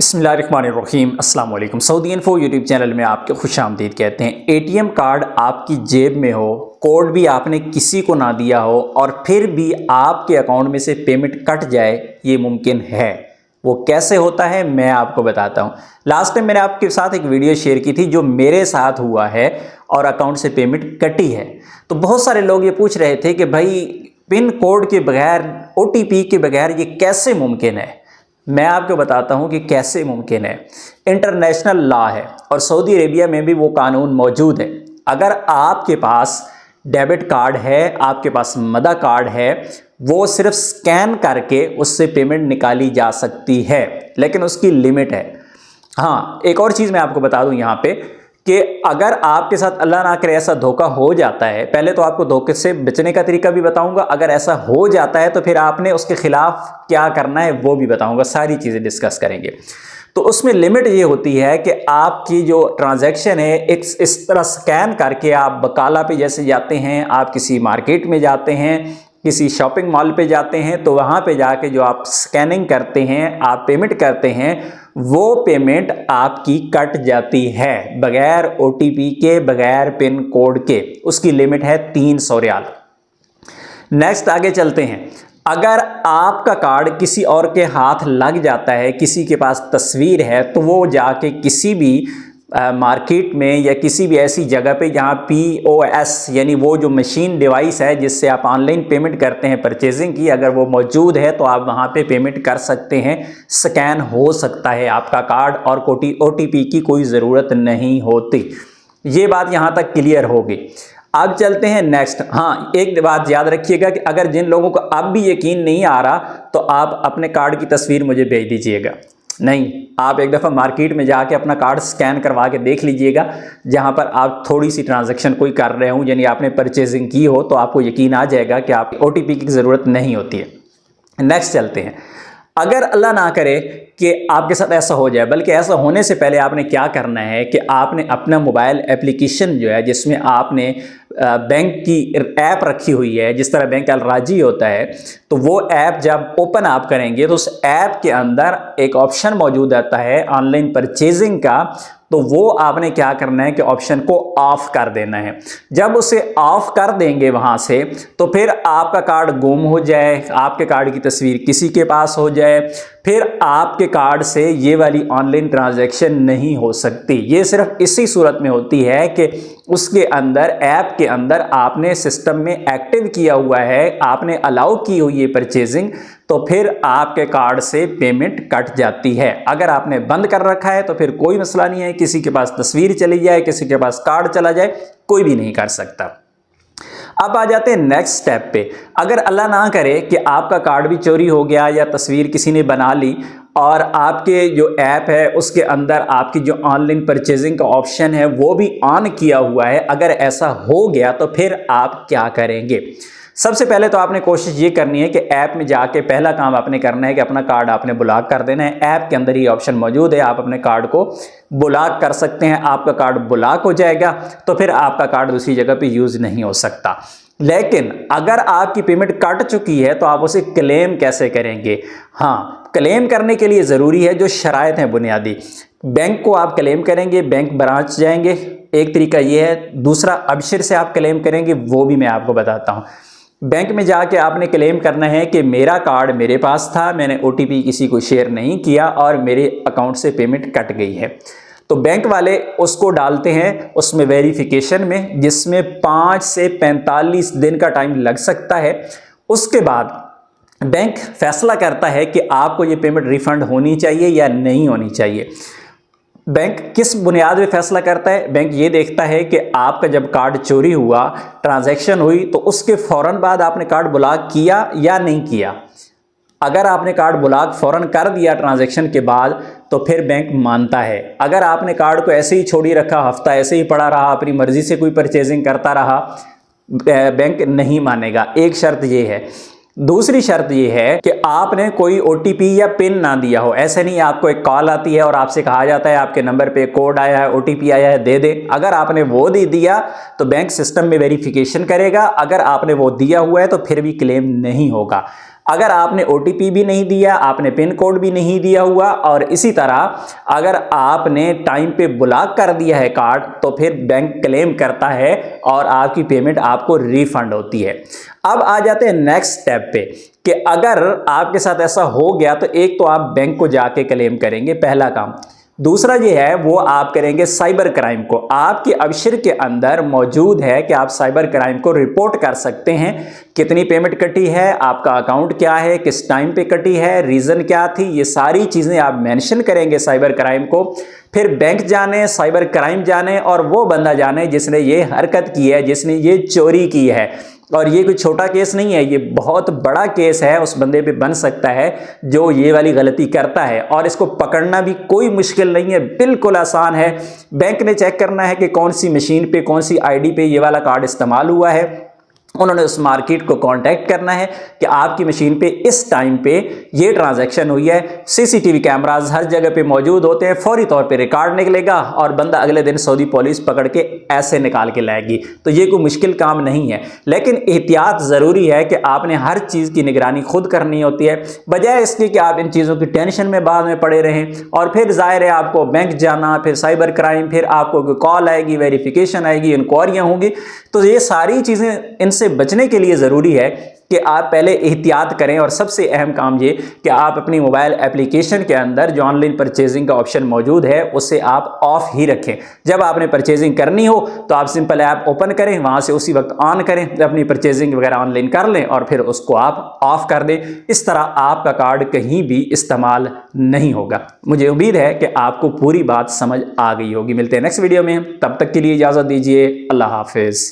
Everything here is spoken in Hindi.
बिस्मिल्लाहिर्रहमानिर्रहीम अस्सलाम वालेकुम। सऊदी इन्फो यूट्यूब चैनल में आपके खुशामदीद कहते हैं। एटीएम कार्ड आपकी जेब में हो, कोड भी आपने किसी को ना दिया हो और फिर भी आपके अकाउंट में से पेमेंट कट जाए, ये मुमकिन है। वो कैसे होता है मैं आपको बताता हूँ। लास्ट टाइम मैंने आपके साथ एक वीडियो शेयर की थी जो मेरे साथ हुआ है और अकाउंट से पेमेंट कटी है। तो बहुत सारे लोग ये पूछ रहे थे कि भाई पिन कोड के बगैर, OTP के बगैर ये कैसे मुमकिन है। मैं आपको बताता हूं कि कैसे मुमकिन है। इंटरनेशनल लॉ है और सऊदी अरेबिया में भी वो कानून मौजूद है। अगर आपके पास डेबिट कार्ड है, आपके पास मदा कार्ड है, वो सिर्फ स्कैन करके उससे पेमेंट निकाली जा सकती है, लेकिन उसकी लिमिट है। हाँ, एक और चीज़ मैं आपको बता दूं यहाँ पे कि अगर आपके साथ अल्लाह ना करे ऐसा धोखा हो जाता है, पहले तो आपको धोखे से बचने का तरीका भी बताऊंगा। अगर ऐसा हो जाता है तो फिर आपने उसके खिलाफ क्या करना है वो भी बताऊंगा। सारी चीज़ें डिस्कस करेंगे। तो उसमें लिमिट ये होती है कि आपकी जो ट्रांजैक्शन है एक इस तरह स्कैन करके आप बकाला पे जैसे जाते हैं, आप किसी मार्केट में जाते हैं, किसी शॉपिंग मॉल पे जाते हैं, तो वहाँ पे जाके जो आप स्कैनिंग करते हैं, आप पेमेंट करते हैं, वो पेमेंट आपकी कट जाती है बगैर OTP के, बगैर पिन कोड के। उसकी लिमिट है 300 रियाल। नेक्स्ट आगे चलते हैं। अगर आपका कार्ड किसी और के हाथ लग जाता है, किसी के पास तस्वीर है, तो वो जाके किसी भी मार्केट में या किसी भी ऐसी जगह पे जहाँ POS यानी वो जो मशीन डिवाइस है जिससे आप ऑनलाइन पेमेंट करते हैं परचेजिंग की, अगर वो मौजूद है तो आप वहाँ पे पेमेंट कर सकते हैं। स्कैन हो सकता है आपका कार्ड और OTP की कोई ज़रूरत नहीं होती। ये बात यहाँ तक क्लियर होगी। अब चलते हैं नेक्स्ट। हाँ, एक बात याद रखिएगा कि अगर जिन लोगों को अब भी यकीन नहीं आ रहा तो आप अपने कार्ड की तस्वीर मुझे भेज दीजिएगा। नहीं, आप एक दफ़ा मार्केट में जाके अपना कार्ड स्कैन करवा के देख लीजिएगा। जहां पर आप थोड़ी सी ट्रांजैक्शन कोई कर रहे हो, यानी आपने परचेजिंग की हो, तो आपको यकीन आ जाएगा कि आप OTP की ज़रूरत नहीं होती है। नेक्स्ट चलते हैं। अगर अल्लाह ना करे कि आपके साथ ऐसा हो जाए, बल्कि ऐसा होने से पहले आपने क्या करना है कि आपने अपना मोबाइल एप्लीकेशन जो है जिसमें आपने बैंक की ऐप रखी हुई है, जिस तरह बैंक अलराजी होता है, तो वो ऐप जब ओपन आप करेंगे तो उस ऐप के अंदर एक ऑप्शन मौजूद आता है ऑनलाइन परचेजिंग का। तो वो आपने क्या करना है कि ऑप्शन को ऑफ कर देना है। जब उसे ऑफ कर देंगे वहां से, तो फिर आपका कार्ड गुम हो जाए, आपके कार्ड की तस्वीर किसी के पास हो जाए, फिर आपके कार्ड से ये वाली ऑनलाइन ट्रांजैक्शन नहीं हो सकती। ये सिर्फ इसी सूरत में होती है कि उसके अंदर, ऐप के अंदर आपने सिस्टम में एक्टिव किया हुआ है, आपने अलाउ की हुई है परचेजिंग, तो फिर आपके कार्ड से पेमेंट कट जाती है। अगर आपने बंद कर रखा है तो फिर कोई मसला नहीं है, किसी के पास तस्वीर चली जाए, किसी के पास कार्ड चला जाए, कोई भी नहीं कर सकता। अब आ जाते हैं नेक्स्ट स्टेप पे। अगर अल्लाह ना करे कि आपका कार्ड भी चोरी हो गया या तस्वीर किसी ने बना ली और आपके जो ऐप है उसके अंदर आपकी जो ऑनलाइन परचेजिंग का ऑप्शन है वो भी ऑन किया हुआ है, अगर ऐसा हो गया तो फिर आप क्या करेंगे? सबसे पहले तो आपने कोशिश ये करनी है कि ऐप में जाके पहला काम आपने करना है कि अपना कार्ड आपने ब्लॉक कर देना है। ऐप के अंदर ही ऑप्शन मौजूद है, आप अपने कार्ड को ब्लॉक कर सकते हैं। आपका कार्ड ब्लॉक हो जाएगा तो फिर आपका कार्ड दूसरी जगह पे यूज नहीं हो सकता। लेकिन अगर आपकी पेमेंट कट चुकी है तो आप उसे क्लेम कैसे करेंगे? हाँ, क्लेम करने के लिए ज़रूरी है जो शराइत हैं बुनियादी। बैंक को आप क्लेम करेंगे, बैंक ब्रांच जाएंगे, एक तरीका ये है। दूसरा अबशिर से आप क्लेम करेंगे, वो भी मैं आपको बताता हूँ। बैंक में जाके आपने क्लेम करना है कि मेरा कार्ड मेरे पास था, मैंने OTP किसी को शेयर नहीं किया और मेरे अकाउंट से पेमेंट कट गई है। तो बैंक वाले उसको डालते हैं उसमें वेरिफिकेशन में, जिसमें 5 से 45 दिन का टाइम लग सकता है। उसके बाद बैंक फैसला करता है कि आपको ये पेमेंट रिफंड होनी चाहिए या नहीं होनी चाहिए। बैंक किस बुनियाद पे फैसला करता है? बैंक ये देखता है कि आपका जब कार्ड चोरी हुआ, ट्रांजैक्शन हुई, तो उसके फौरन बाद आपने कार्ड ब्लॉक किया या नहीं किया। अगर आपने कार्ड ब्लॉक फौरन कर दिया ट्रांजैक्शन के बाद तो फिर बैंक मानता है। अगर आपने कार्ड को ऐसे ही छोड़ी रखा, हफ्ता ऐसे ही पड़ा रहा, अपनी मर्जी से कोई परचेजिंग करता रहा, बैंक नहीं मानेगा। एक शर्त ये है। दूसरी शर्त यह है कि आपने कोई OTP या पिन ना दिया हो। ऐसे नहीं आपको एक कॉल आती है और आपसे कहा जाता है आपके नंबर पे कोड आया है, OTP आया है, दे दे। अगर आपने वो दे दिया तो बैंक सिस्टम में वेरिफिकेशन करेगा। अगर आपने वो दिया हुआ है तो फिर भी क्लेम नहीं होगा। अगर आपने OTP भी नहीं दिया, आपने पिन कोड भी नहीं दिया हुआ और इसी तरह अगर आपने टाइम पे ब्लॉक कर दिया है कार्ड, तो फिर बैंक क्लेम करता है और आपकी पेमेंट आपको रिफंड होती है। अब आ जाते हैं नेक्स्ट स्टेप पे कि अगर आपके साथ ऐसा हो गया तो एक तो आप बैंक को जाके क्लेम करेंगे, पहला काम। दूसरा ये है वो आप करेंगे साइबर क्राइम को। आपके अवसर के अंदर मौजूद है कि आप साइबर क्राइम को रिपोर्ट कर सकते हैं। कितनी पेमेंट कटी है, आपका अकाउंट क्या है, किस टाइम पे कटी है, रीज़न क्या थी, ये सारी चीज़ें आप मेंशन करेंगे साइबर क्राइम को। फिर बैंक जाने, साइबर क्राइम जाने और वो बंदा जाने जिसने ये हरकत की है, जिसने ये चोरी की है। और ये कोई छोटा केस नहीं है, ये बहुत बड़ा केस है, उस बंदे पे बन सकता है जो ये वाली गलती करता है। और इसको पकड़ना भी कोई मुश्किल नहीं है, बिल्कुल आसान है। बैंक ने चेक करना है कि कौन सी मशीन पे, कौन सी आईडी पे ये वाला कार्ड इस्तेमाल हुआ है। उन्होंने उस मार्केट को कांटेक्ट करना है कि आपकी मशीन पे इस टाइम पे ये ट्रांजैक्शन हुई है। सीसीटीवी कैमरास हर जगह पे मौजूद होते हैं, फौरी तौर पे रिकॉर्ड निकलेगा और बंदा अगले दिन सऊदी पुलिस पकड़ के ऐसे निकाल के लाएगी। तो ये कोई मुश्किल काम नहीं है, लेकिन एहतियात ज़रूरी है कि आपने हर चीज़ की निगरानी खुद करनी होती है, बजाय इसके कि आप इन चीज़ों की टेंशन में बाद में पड़े रहें। और फिर जाहिर है आपको बैंक जाना, फिर साइबर क्राइम, फिर आपको कोई कॉल आएगी, वेरिफिकेशन आएगी, इंक्वायरियाँ होंगी। तो ये सारी चीज़ें इनसे बचने के लिए ज़रूरी है कि आप पहले एहतियात करें। और सबसे अहम काम ये कि आप अपनी मोबाइल एप्लीकेशन के अंदर जो ऑनलाइन परचेजिंग का ऑप्शन मौजूद है उसे आप ऑफ ही रखें। जब आपने परचेजिंग करनी हो तो आप सिंपल ऐप ओपन करें, वहाँ से उसी वक्त ऑन करें, अपनी परचेजिंग वगैरह ऑनलाइन कर लें और फिर उसको आप ऑफ कर दें। इस तरह आपका कार्ड कहीं भी इस्तेमाल नहीं होगा। मुझे उम्मीद है कि आपको पूरी बात समझ आ गई होगी। मिलते हैं नेक्स्ट वीडियो में, तब तक के लिए इजाज़त दीजिए। अल्लाह हाफिज़।